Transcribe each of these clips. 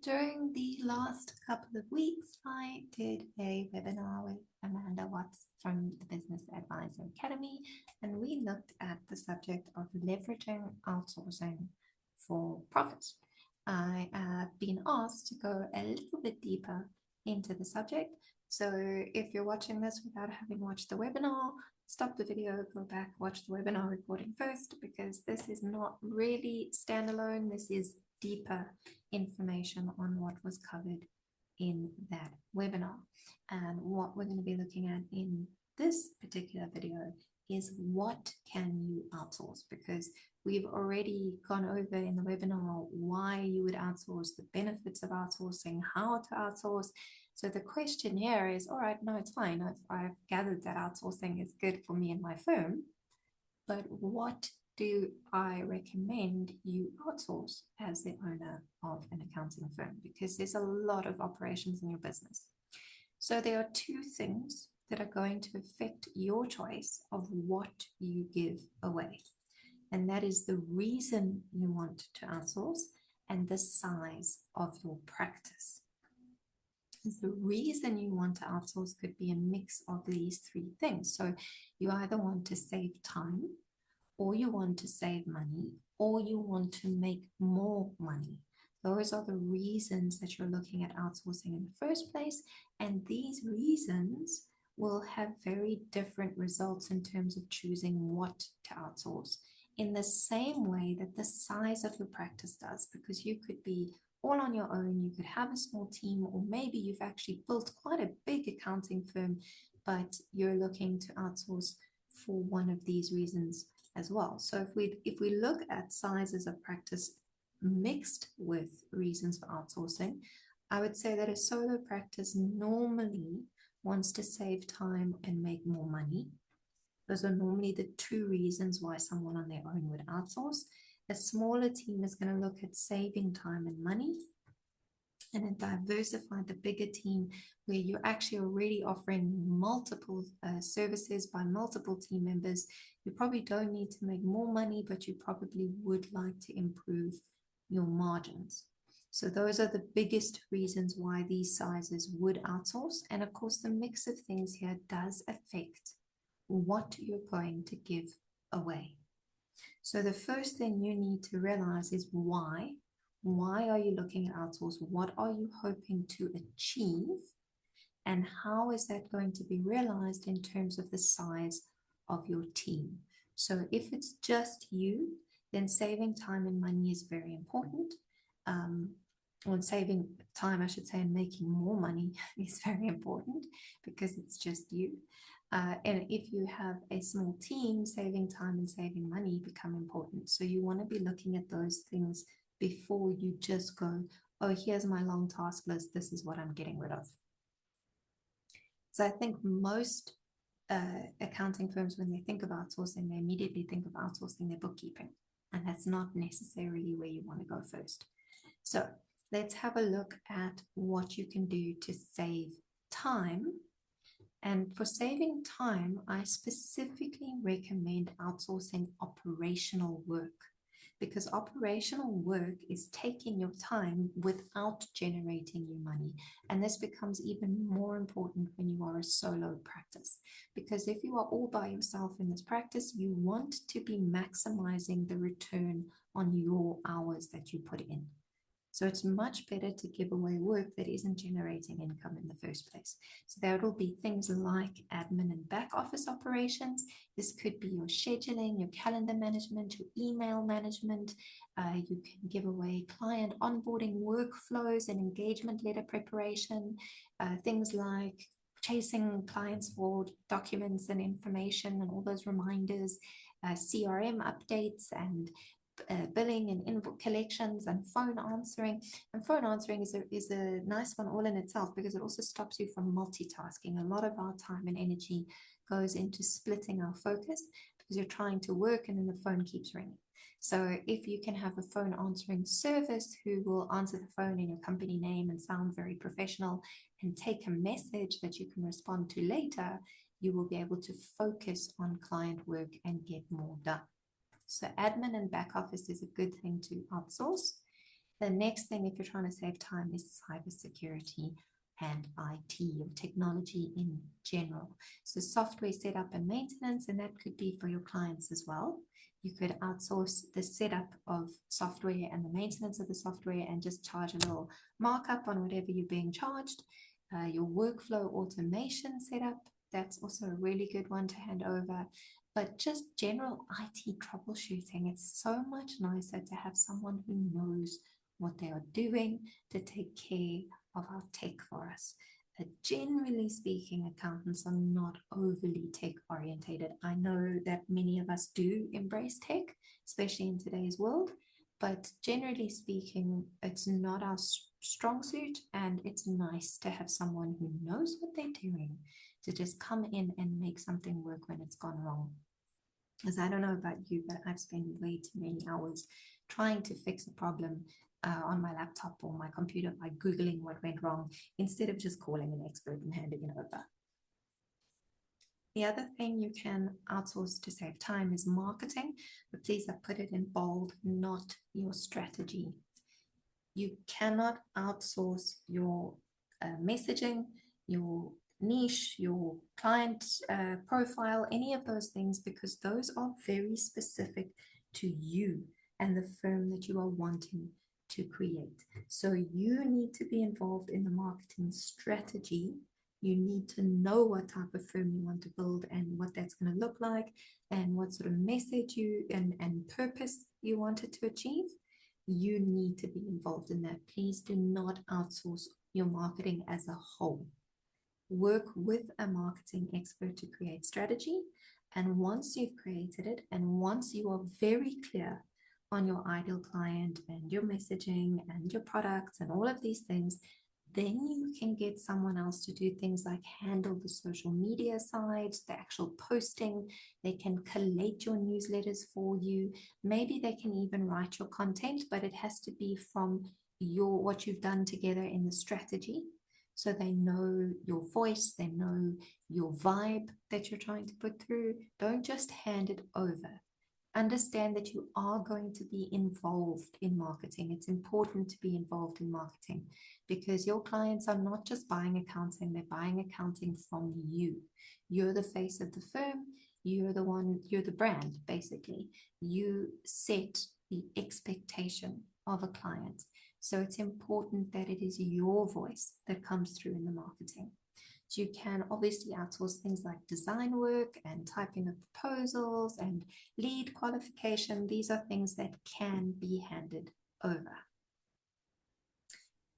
During the last couple of weeks, I did a webinar with Amanda Watts from the Business Advisor Academy, and we looked at the subject of leveraging outsourcing for profit. I have been asked to go a little bit deeper into the subject. So if you're watching this without having watched the webinar, stop the video, go back, watch the webinar recording first, because this is not really standalone. This is deeper information on what was covered in that webinar. And what we're going to be looking at in this particular video is what can you outsource, because we've already gone over in the webinar why you would outsource, the benefits of outsourcing, how to outsource. So the question here is, all right, no, it's fine. I've gathered that outsourcing is good for me and my firm, but what do I recommend you outsource as the owner of an accounting firm? Because there's a lot of operations in your business. So there are two things that are going to affect your choice of what you give away. And that is the reason you want to outsource and the size of your practice. The reason you want to outsource could be a mix of these three things. So you either want to save time, or you want to save money, or you want to make more money. Those are the reasons that you're looking at outsourcing in the first place. And these reasons will have very different results in terms of choosing what to outsource, in the same way that the size of your practice does, because you could be all on your own, you could have a small team, or maybe you've actually built quite a big accounting firm, but you're looking to outsource for one of these reasons as well. So if we look at sizes of practice mixed with reasons for outsourcing, I would say that a solo practice normally wants to save time and make more money. Those are normally the two reasons why someone on their own would outsource. A smaller team is going to look at saving time and money. And a diversified, the bigger team, where you're actually already offering multiple services by multiple team members, you probably don't need to make more money, but you probably would like to improve your margins. So those are the biggest reasons why these sizes would outsource. And of course, the mix of things here does affect what you're going to give away. So the first thing you need to realize is why. Why are you looking at outsource? What are you hoping to achieve? And how is that going to be realized in terms of the size of your team? So if it's just you, then saving time and money is very important. Or saving time, I should say, and making more money is very important because it's just you. And if you have a small team, saving time and saving money become important. So you want to be looking at those things before you just go, oh, here's my long task list. This is what I'm getting rid of. So I think most accounting firms, when they think of outsourcing, they immediately think of outsourcing their bookkeeping. And that's not necessarily where you want to go first. So let's have a look at what you can do to save time. And for saving time, I specifically recommend outsourcing operational work, because operational work is taking your time without generating you money. And this becomes even more important when you are a solo practice, because if you are all by yourself in this practice, you want to be maximizing the return on your hours that you put in. So it's much better to give away work that isn't generating income in the first place. So that will be things like admin and back office operations. This could be your scheduling, your calendar management, your email management. You can give away client onboarding workflows and engagement letter preparation. Things like chasing clients for documents and information and all those reminders, CRM updates, and billing and invoice collections, and phone answering. And phone answering is a nice one all in itself, because it also stops you from multitasking. A lot of our time and energy goes into splitting our focus because you're trying to work and then the phone keeps ringing. So if you can have a phone answering service who will answer the phone in your company name and sound very professional and take a message that you can respond to later, you will be able to focus on client work and get more done. So admin and back office is a good thing to outsource. The next thing, if you're trying to save time, is cybersecurity and IT or technology in general. So software setup and maintenance, and that could be for your clients as well. You could outsource the setup of software and the maintenance of the software and just charge a little markup on whatever you're being charged. Your workflow automation setup, that's also a really good one to hand over. But just general IT troubleshooting, it's so much nicer to have someone who knows what they are doing to take care of our tech for us. Generally speaking, accountants are not overly tech orientated. I know that many of us do embrace tech, especially in today's world, but generally speaking, it's not our strong suit, and it's nice to have someone who knows what they're doing to just come in and make something work when it's gone wrong. Because I don't know about you, but I've spent way too many hours trying to fix a problem on my laptop or my computer by Googling what went wrong instead of just calling an expert and handing it over. The other thing you can outsource to save time is marketing, but please, I put it in bold, not your strategy. You cannot outsource your messaging, your niche, your client profile, any of those things, because those are very specific to you and the firm that you are wanting to create. So you need to be involved in the marketing strategy. You need to know what type of firm you want to build and what that's going to look like and what sort of message you and purpose you want it to achieve. You need to be involved in that. Please do not outsource your marketing as a whole. Work with a marketing expert to create strategy. And once you've created it, and once you are very clear on your ideal client and your messaging and your products and all of these things, then you can get someone else to do things like handle the social media side, the actual posting. They can collate your newsletters for you. Maybe they can even write your content, but it has to be from what you've done together in the strategy. So they know your voice, they know your vibe that you're trying to put through. Don't just hand it over. Understand that you are going to be involved in marketing. It's important to be involved in marketing because your clients are not just buying accounting, they're buying accounting from you. You're the face of the firm. You're the brand, basically. You set the expectation of a client. So it's important that it is your voice that comes through in the marketing. So you can obviously outsource things like design work and typing of proposals and lead qualification. These are things that can be handed over.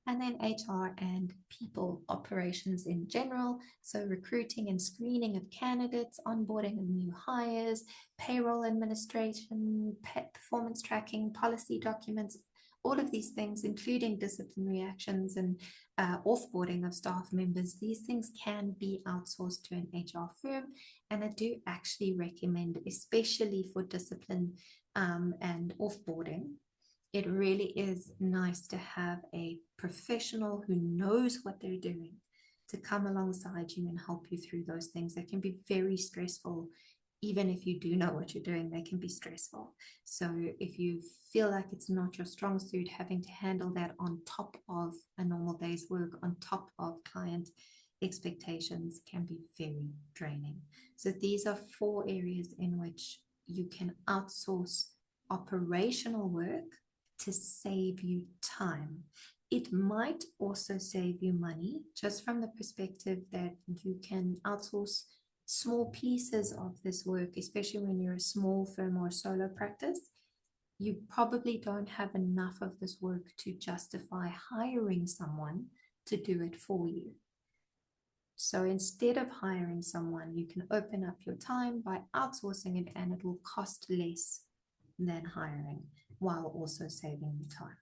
And then HR and people operations in general. So recruiting and screening of candidates, onboarding of new hires, payroll administration, performance tracking, policy documents, all of these things, including disciplinary actions and offboarding of staff members. These things can be outsourced to an HR firm. And I do actually recommend, especially for discipline and offboarding, it really is nice to have a professional who knows what they're doing to come alongside you and help you through those things that can be very stressful. Even if you do know what you're doing, they can be stressful. So if you feel like it's not your strong suit, having to handle that on top of a normal day's work, on top of client expectations, can be very draining. So these are 4 areas in which you can outsource operational work to save you time. It might also save you money, just from the perspective that you can outsource small pieces of this work, especially when you're a small firm or a solo practice. You probably don't have enough of this work to justify hiring someone to do it for you. So instead of hiring someone, you can open up your time by outsourcing it, and it will cost less than hiring while also saving you time.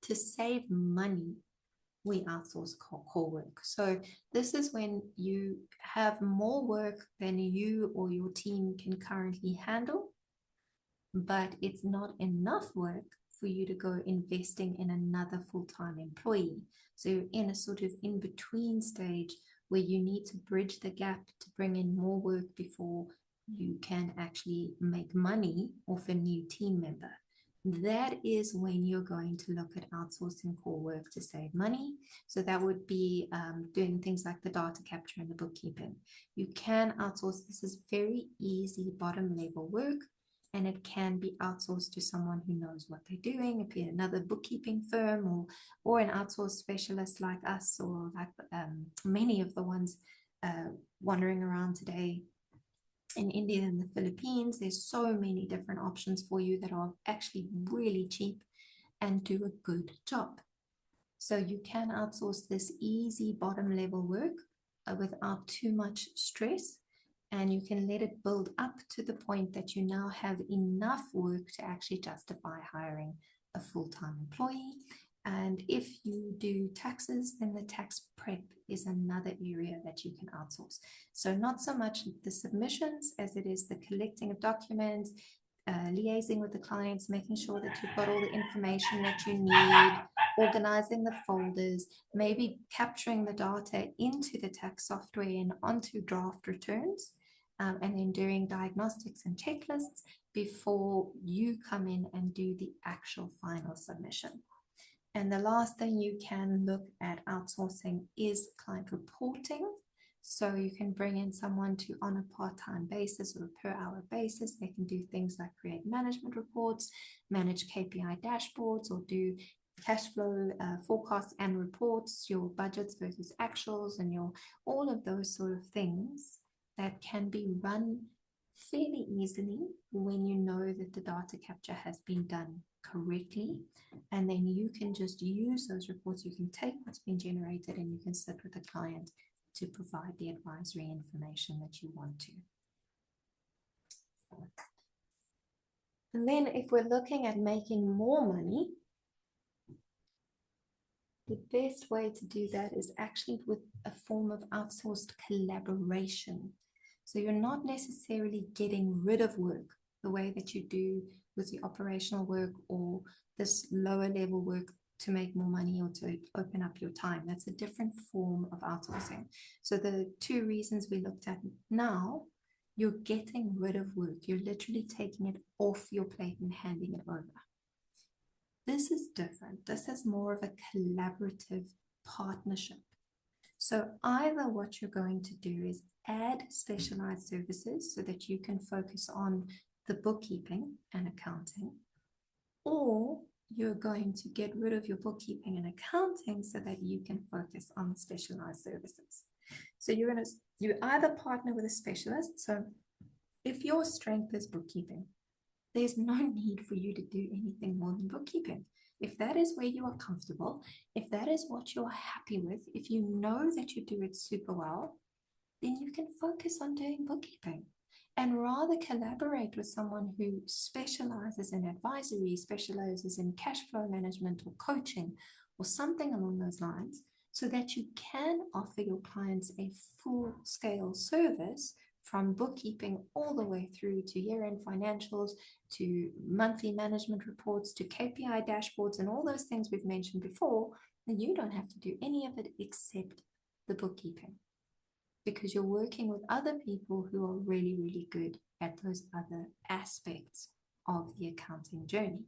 To save money, we outsource core work. So this is when you have more work than you or your team can currently handle, but it's not enough work for you to go investing in another full-time employee. So you're in a sort of in-between stage where you need to bridge the gap to bring in more work before you can actually make money off a new team member. that is when you're going to look at outsourcing core work to save money. So that would be doing things like the data capture and the bookkeeping. You can outsource. This is very easy bottom level work, and it can be outsourced to someone who knows what they're doing. If you're another bookkeeping firm or an outsourced specialist like us, or like many of the ones wandering around today in India and the Philippines, there's so many different options for you that are actually really cheap and do a good job. So you can outsource this easy bottom level work without too much stress, and you can let it build up to the point that you now have enough work to actually justify hiring a full-time employee. And if you do taxes, then the tax prep is another area that you can outsource. So not so much the submissions as it is the collecting of documents, liaising with the clients, making sure that you've got all the information that you need, organizing the folders, maybe capturing the data into the tax software and onto draft returns, and then doing diagnostics and checklists before you come in and do the actual final submission. And the last thing you can look at outsourcing is client reporting. So you can bring in someone to, on a part-time basis or a per hour basis, they can do things like create management reports, manage KPI dashboards, or do cash flow forecasts and reports, your budgets versus actuals, and your all of those sort of things that can be run fairly easily when you know that the data capture has been done correctly. And then you can just use those reports. You can take what's been generated and you can sit with the client to provide the advisory information that you want to. And then if we're looking at making more money, the best way to do that is actually with a form of outsourced collaboration. So you're not necessarily getting rid of work the way that you do with the operational work or this lower level work to make more money or to open up your time. That's a different form of outsourcing. So the two reasons we looked at now, you're getting rid of work. You're literally taking it off your plate and handing it over. This is different. This is more of a collaborative partnership. So either what you're going to do is add specialized services so that you can focus on the bookkeeping and accounting, or you're going to get rid of your bookkeeping and accounting so that you can focus on specialized services. So you either partner with a specialist. So if your strength is bookkeeping, there's no need for you to do anything more than bookkeeping. If that is where you are comfortable, if that is what you're happy with, if you know that you do it super well, then you can focus on doing bookkeeping and rather collaborate with someone who specializes in advisory, specializes in cash flow management or coaching or something along those lines, so that you can offer your clients a full-scale service from bookkeeping all the way through to year-end financials, to monthly management reports, to KPI dashboards, and all those things we've mentioned before. And you don't have to do any of it except the bookkeeping, because you're working with other people who are really, really good at those other aspects of the accounting journey.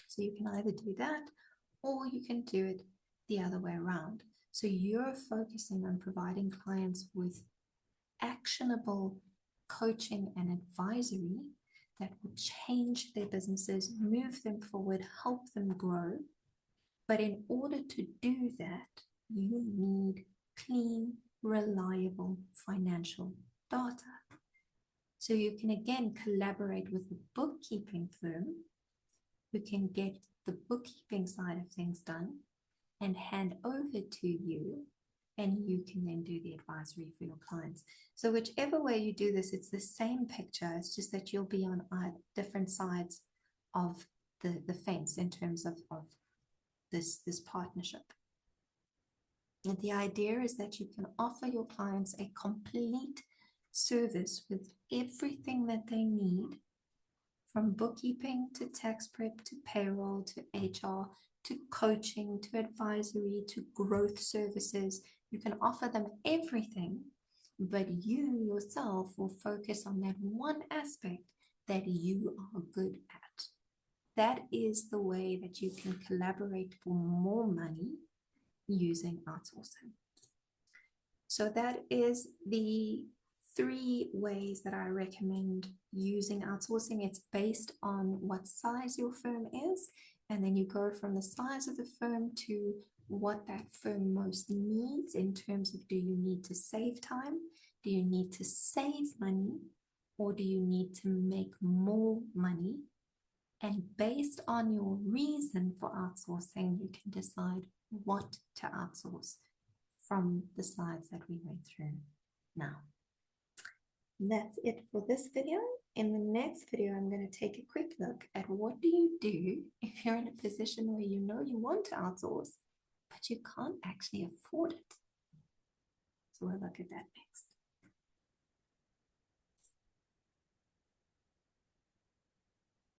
So you can either do that or you can do it the other way around. So you're focusing on providing clients with actionable coaching and advisory that will change their businesses, move them forward, help them grow. But in order to do that, you need clean, reliable financial data. So you can again collaborate with a bookkeeping firm who can get the bookkeeping side of things done and hand over to you, and you can then do the advisory for your clients. So whichever way you do this, it's the same picture. It's just that you'll be on different sides of the fence in terms of this partnership. And the idea is that you can offer your clients a complete service with everything that they need, from bookkeeping to tax prep to payroll to HR to coaching to advisory to growth services. You can offer them everything, but you yourself will focus on that one aspect that you are good at. that is the way that you can collaborate for more money using outsourcing. So that is the 3 ways that I recommend using outsourcing. It's based on what size your firm is, and then you go from the size of the firm to what that firm most needs in terms of, do you need to save time? Do you need to save money? Or do you need to make more money? And based on your reason for outsourcing, you can decide what to outsource from the slides that we went through now. That's it for this video. In the next video, I'm going to take a quick look at what do you do if you're in a position where you know you want to outsource, but you can't actually afford it. So we'll look at that next.